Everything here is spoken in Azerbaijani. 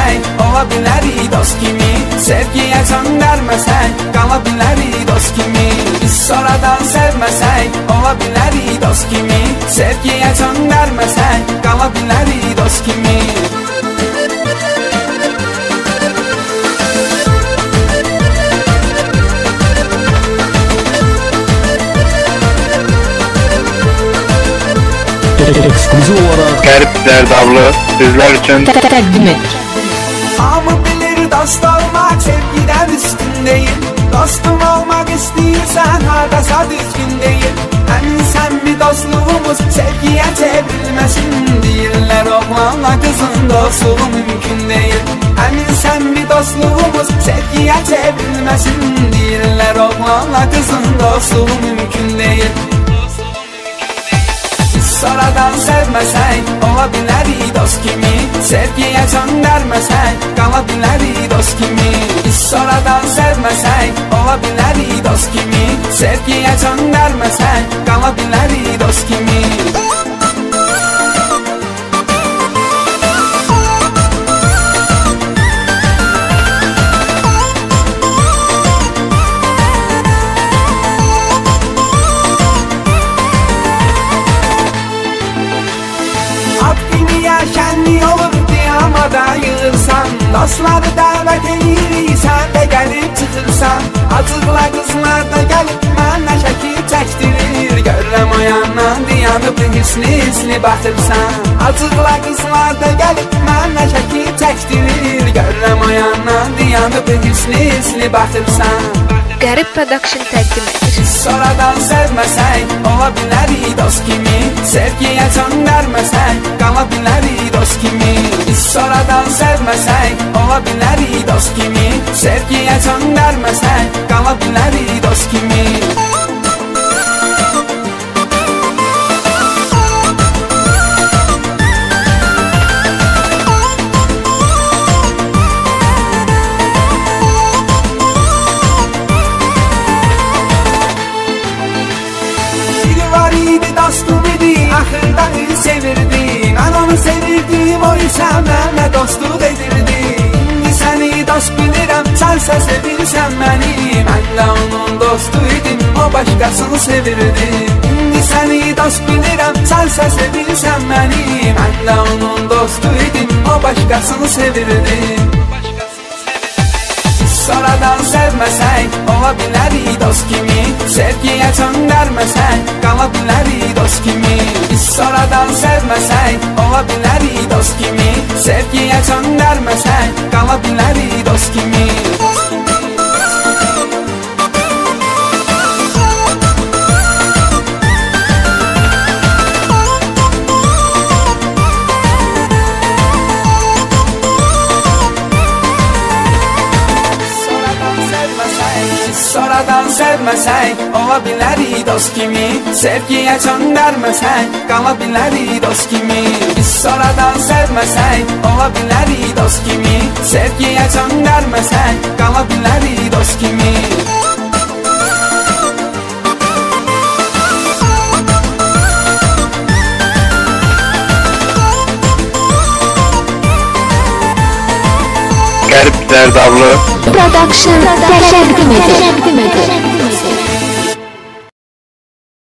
verməsən, ola bilərik dost kimi. Sevgiyə can verməsən, qala bilərik dost kimi. Biz sonradan sevməsək, ola bilərik dost kimi. Sevgiyə can verməsən, qala bilərik dost kimi. Ekskluziv olaraq Qərib Dərdablı sizlər üçün təqdim edir. Hamı bilir dost olmaq sevgidən üstün deyil. Dostum olmaq istəyirsən hardasa düzgün deyil. Həmin sən mi dostluğumuz sevgiyə çevrilməsin? Deyirlər oğlanla qızın dostluğu mümkün deyil. Həmin sən mi dostluğumuz sevgiyə çevrilməsin? Deyirlər oğlanla qızın dostluğu mümkün deyil. Sonradan sevməsən, ola bilərik dost kimi. Sevgiyə can verməsən, qala bilərik dost kimi. Biz sonradan sevməsən, ola bilərik dost kimi. Sevgiyə can verməsən, qala bilərik dost kimi. Şənlik olur diyamada yığırsan. Dostları dəvət edirik, sən də gəlib çıxırsan. Acıqla qızlar da gəlib mənə şəkil çəkdirir. Görürəm o yandan diyanıb hisli baxırsan. Acıqla qızlar da gəlib mənə şəkil çəkdirir. Görürəm o yandan diyanıb hisli baxırsan. Qərib Production təqdim edir. Sonradan sevməsən, ola bilərik dost kimi. Sevgiyə can verməsən, qala bilərik dost kimi. Biz sonradan sevməsən, ola bilərik dost kimi. Sevgiyə can verməsən, qala bilərik dost kimi. Dostum idi, axırda sevirdi. Mən onu sevirdim, o isə mənə dostluq edirdi. İndi səni dost bilirəm, sənsə sevirsən məni. Mən də onun dostu idim, o başqasını sevirdi. İndi səni dost bilirəm, sənsə sevirsən məni. Mən də onun dostu idim, o başqasını sevirdi. Sonradan sevməsən, ola bilərik dost kimi. Sevgiyə can verməsən, qala bilərik dost kimi. Biz sonradan sevməsən, ola bilərik dost kimi. Sevgiyə can verməsən, qala bilərik dost kimi. Sonradan sevməsən, ola bilərik dost kimi. Sevgiyə can verməsən, qala bilərik dost kimi. Biz sonradan sevməsən, ola bilərik dost kimi. Sevgiyə can verməsən, qala bilərik dost kimi. Qərib Dərdablı Production təqdim edir.